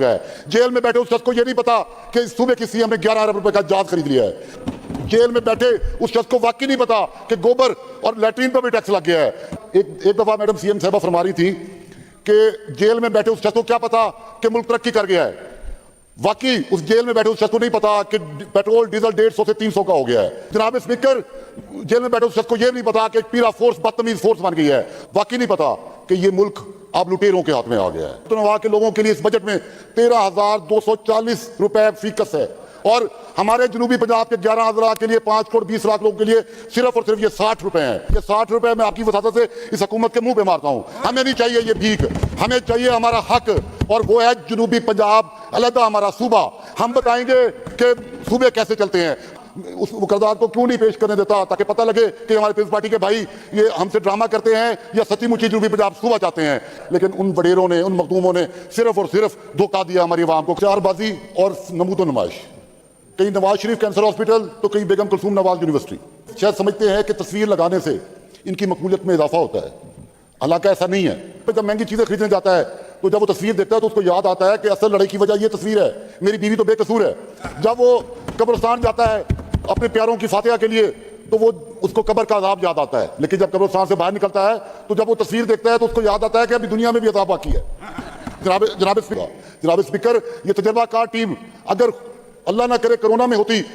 है। जेल में बैठे उस शख्स को यह नहीं पता कि सूबे की सीएम ने 11 अरब रुपए का जहाज खरीद लिया है। जेल में बैठे उस शख्स को वाकई नहीं पता कि गोबर और लैट्रीन पर भी टैक्स लग गया है। एक दफा मैडम सीएम साहबा फरमा रही थी कि जेल में बैठे उस शख्स को क्या पता कि मुल्क तरक्की कर गया है। वाकई उस जेल में बैठे उस शख्स को नहीं पता कि पेट्रोल डीजल 150 से 300 का हो गया है। जनाब स्पीकर, जेल में बैठे उस शख्स को यह नहीं पता कि पीरा फोर्स बदतमीज फोर्स बन गई है। वाकई नहीं पता कि ये मुल्क अब लुटेरों के हाथ में आ गया है। तो वहां के लोगों के लिए इस बजट में 13,240 रुपए फीकस है और हमारे जनूबी पंजाब के 11 अजला के लिए 5 करोड़ 20 लाख लोगों के लिए सिर्फ और सिर्फ ये 60 रुपए हैं। ये 60 रुपए मैं आपकी वसात से इस हुकूमत के मुंह पे मारता हूं। हमें नहीं चाहिए ये भीख, हमें चाहिए हमारा हक, और वो है जनूबी पंजाब, अलग हमारा सूबा। हम बताएंगे कि सूबे कैसे चलते हैं। उस मुकर्रदार को क्यों नहीं पेश करने देता ताकि पता लगे कि हमारे पीपल्स पार्टी के भाई ये हमसे ड्रामा करते हैं या सच्ची मुच्ची जनूबी पंजाब सूबा चाहते हैं। लेकिन उन वडेरों ने, उन मखदूमों ने सिर्फ और सिर्फ धोखा दिया हमारी आवाम को। चारबाजी और नमूदो नुमाइश, कहीं नवाज शरीफ कैंसर हॉस्पिटल तो कहीं बेगम कुलसूम नवाज यूनिवर्सिटी। शायद समझते हैं कि तस्वीर लगाने से इनकी मकबूलियत में इजाफा होता है, हालांकि ऐसा नहीं है। जब महंगी चीजें खरीदने जाता है तो जब वो तस्वीर देखता है तो उसको याद आता है कि असल लड़ाई की वजह ये तस्वीर है, मेरी बीवी तो बेकसूर है। जब वो कब्रिस्तान जाता है अपने प्यारों की फातिहा के लिए तो वो उसको कब्र का अजाब याद आता है। लेकिन जब कब्रिस्तान से बाहर निकलता है तो जब वो तस्वीर देखता है तो उसको याद आता है कि अभी दुनिया में भी अजाब बाकी है। जनाब स्पीकर, ये तजर्बाकार टीम अगर अल्लाह ना करे कोरोना में होती,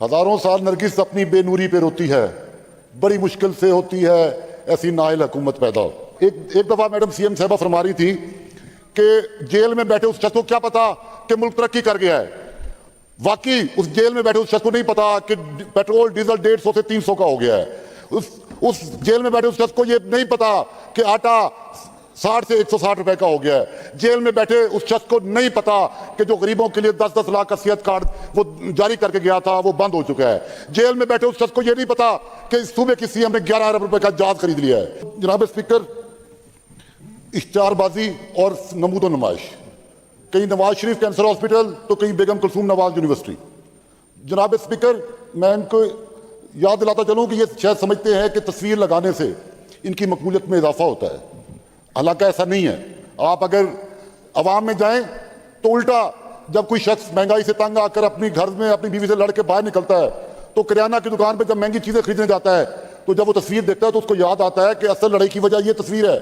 हजारों साल नरगिस अपनी बेनूरी पे रोती है, बड़ी मुश्किल से होती है ऐसी नाइल हुकूमत पैदा। एक दफा मैडम सीएम साहबा फरमा रही थी कि जेल में बैठे उस शख्स को क्या पता कि मुल्क तरक्की कर गया है। वाकई उस जेल में बैठे उस शख्स को नहीं पता कि पेट्रोल डीजल 150 से 300 का हो गया है। उस जेल में बैठे उस शख्स को यह नहीं पता कि आटा 60 से 160 रुपए का हो गया है। जेल में बैठे उस शख्स को नहीं पता कि जो गरीबों के लिए 10-10 लाख का सेहत कार्ड वो जारी करके गया था वो बंद हो चुका है। जेल में बैठे उस शख्स को यह नहीं पता कि सूबे की सीएम ने 11 अरब रुपए का जहाज खरीद लिया है। जनाब स्पीकर, इश्तिहारबाजी और नमूदो नुमाइश, कहीं नवाज शरीफ कैंसर हॉस्पिटल तो कहीं बेगम कुलसूम नवाज यूनिवर्सिटी। जनाब स्पीकर, मैं इनको याद दिलाता चलूं कि ये शायद समझते हैं कि तस्वीर लगाने से इनकी मकबूलियत में इजाफा होता है, हालांकि ऐसा नहीं है। आप अगर अवाम में जाएं तो उल्टा, जब कोई शख्स महंगाई से तंग आकर अपनी घर में अपनी बीवी से लड़ के बाहर निकलता है तो किराना की दुकान पर जब महंगी चीजें खरीदने जाता है तो जब वो तस्वीर देखता है तो उसको याद आता है कि असल लड़ाई की वजह ये तस्वीर है।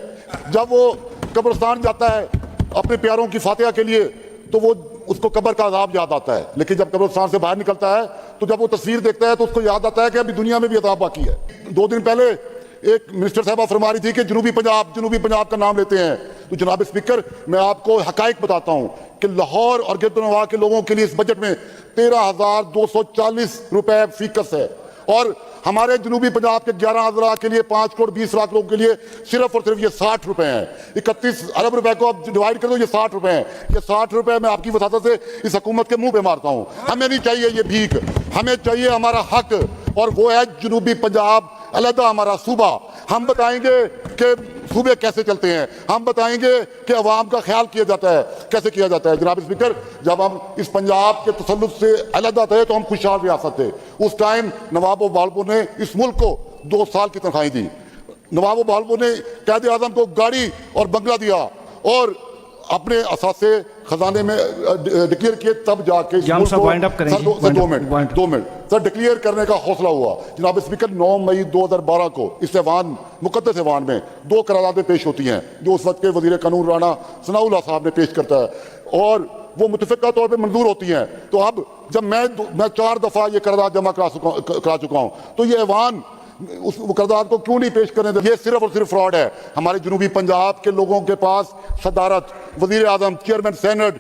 जब वो कब्रिस्तान जाता है अपने प्यारों की फातिहा के लिए तो वो उसको कब्र का अजाब याद आता है। लेकिन जब कब्रिस्तान से बाहर निकलता है तो जब वो तस्वीर देखता है तो उसको याद आता है कि अभी दुनिया में भी अजाब बाकी है। 2 दिन पहले एक मिनिस्टर साहबा फरमा रही थी कि जनूबी पंजाब का नाम लेते हैं। तो जनाब स्पीकर, मैं आपको हकाइक बताता हूं कि लाहौर और गिरदनवा के लोगों के लिए इस बजट में 13,240 रुपए फीकस है और हमारे जनूबी पंजाब के 11 अजला के लिए 5 करोड़ 20 लाख लोगों के लिए सिर्फ और सिर्फ ये 60 रुपए हैं। 31 अरब रुपए को आप डिवाइड कर दो, ये 60 रुपए हैं। ये 60 रुपए मैं आपकी वसात से इस हुकूमत के मुंह पे मारता हूं। हमें नहीं चाहिए ये भीख, हमें चाहिए हमारा हक, और वो है जनूबी पंजाब, अलग हमारा सूबा। हम बताएंगे कि सूबे कैसे चलते हैं, हम बताएंगे कि अवाम का ख्याल किया जाता है, कैसे किया जाता है। जनाब स्पीकर, जब हम इस पंजाब के तसल्लुत से अलग थे तो हम खुशहाल रियासत थे। उस टाइम नवाब बाल्बो ने इस मुल्क को 2 साल की तनख्वाही दी। नवाब बाल्बो ने कैद आजम को गाड़ी और बंगला दिया और अपने असासे खजाने में डिक्लेयर किए, तब जाके 2 मिनट सर डिक्लेयर करने का हौसला हुआ। जनाब स्पीकर, 9 मई 2012 को इस ऐवान, मुकद्दस ऐवान में 2 करारदादें पेश होती हैं जो उस वक्त के वजीर कानून राणा सनाउल्लाह साहब ने पेश करता है और वो मुतफिका तौर पे मंजूर होती हैं। तो अब जब मैं 4 दफा ये करारदाद जमा करा चुका हूं तो ये ऐवान उस करारदाद को क्यों नहीं पेश करने दे? ये सिर्फ और सिर्फ फ्रॉड है। हमारे जनूबी पंजाब के लोगों के पास सदारत, वजीर आजम, चेयरमैन सेनेट,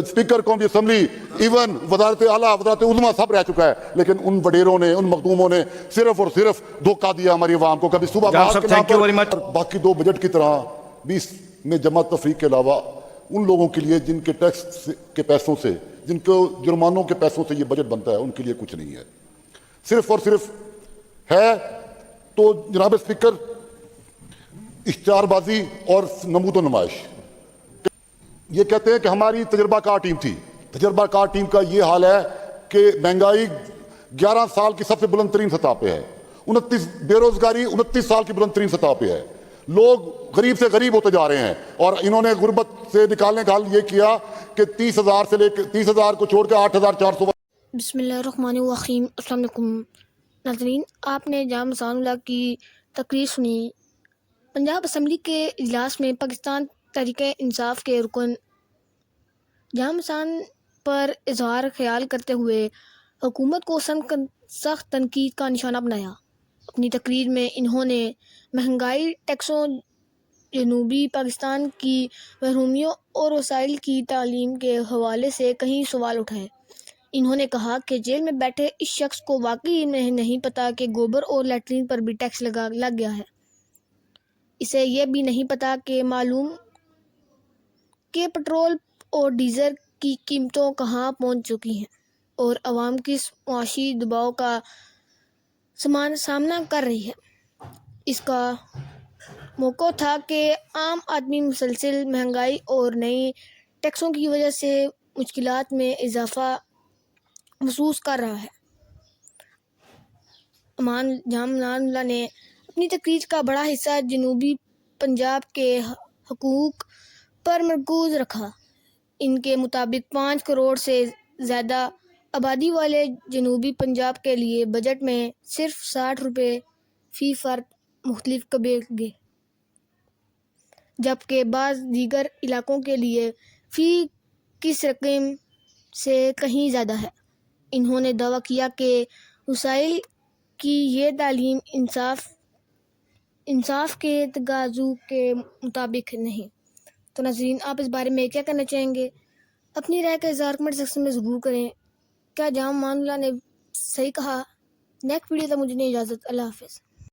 स्पीकर कौमी असम्बली, इवन वजारत आला, वजारत उलमा सब रह चुका है। लेकिन उन वडेरों ने, उन मखदूमों ने सिर्फ और सिर्फ धोखा दिया हमारी आवाम को। कभी सुबह बाकी 2 बजट की तरह 20 में जमा तफरीक के अलावा उन लोगों के लिए जिनके टैक्स के पैसों से, जिनको जुर्मानों के पैसों से ये बजट बनता है, उनके लिए कुछ नहीं है, सिर्फ और सिर्फ है। तो जनाब स्पीकर, इश्तिहारबाजी और नमूदो नुमाइश, ये कहते हैं कि हमारी तजर्बाकार टीम थी। तजर्बाकार टीम का ये हाल है कि महंगाई 11 साल की सबसे बुलंद तरीन सतह पे है, 29 बेरोजगारी 29 साल की बुलंद तरीन सतह पे है, لوگ غریب سے غریب ہوتے جا رہے ہیں، اور انہوں نے غربت سے نکالنے کا حل یہ کیا کہ 30,000 سے لے کے 30,000 کو چھوڑ کے 8,400۔ بسم اللہ الرحمن الرحیم۔ السلام علیکم ناظرین، آپ نے جامع ثناء اللہ کی تقریر سنی۔ پنجاب اسمبلی کے اجلاس میں پاکستان تحریک انصاف کے رکن جامع ثناء پر اظہار خیال کرتے ہوئے حکومت کو سخت تنقید کا نشانہ بنایا۔ اپنی تقریر میں انہوں نے مہنگائی، ٹیکسوں، جنوبی پاکستان کی محرومیوں اور وسائل کی تعلیم کے حوالے سے کئی سوال اٹھائے۔ انہوں نے کہا کہ جیل میں بیٹھے اس شخص کو واقعی نہیں پتہ کہ گوبر اور لیٹرین پر بھی ٹیکس لگ گیا ہے۔ اسے یہ بھی نہیں پتہ کہ معلوم کہ پٹرول اور ڈیزل کی قیمتوں کہاں پہنچ چکی ہیں اور عوام کس معاشی دباؤ کا سامنا کر رہی ہے۔ اس کا موقع تھا کہ عام آدمی مسلسل مہنگائی اور نئی ٹیکسوں کی وجہ سے مشکلات میں اضافہ محسوس کر رہا ہے۔ امان جامع اللہ نے اپنی تقریر کا بڑا حصہ جنوبی پنجاب کے حقوق پر مرکوز رکھا۔ ان کے مطابق 5 کروڑ سے زیادہ آبادی والے جنوبی پنجاب کے لیے بجٹ میں صرف 60 روپے فی فرد مختلف کیے گئے، جبکہ بعض دیگر علاقوں کے لیے فی کس رقم سے کہیں زیادہ ہے۔ انہوں نے دعویٰ کیا کہ وسائل کی یہ تعلیم انصاف کے تقاضوں کے مطابق نہیں۔ تو ناظرین، آپ اس بارے میں کیا کہنا چاہیں گے؟ اپنی رائے کا اظہار کمنٹ سیکشن میں ضرور کریں۔ کیا جامع اللہ نے صحیح کہا؟ نیکسٹ ویڈیو تک مجھے نہیں اجازت۔ اللہ حافظ۔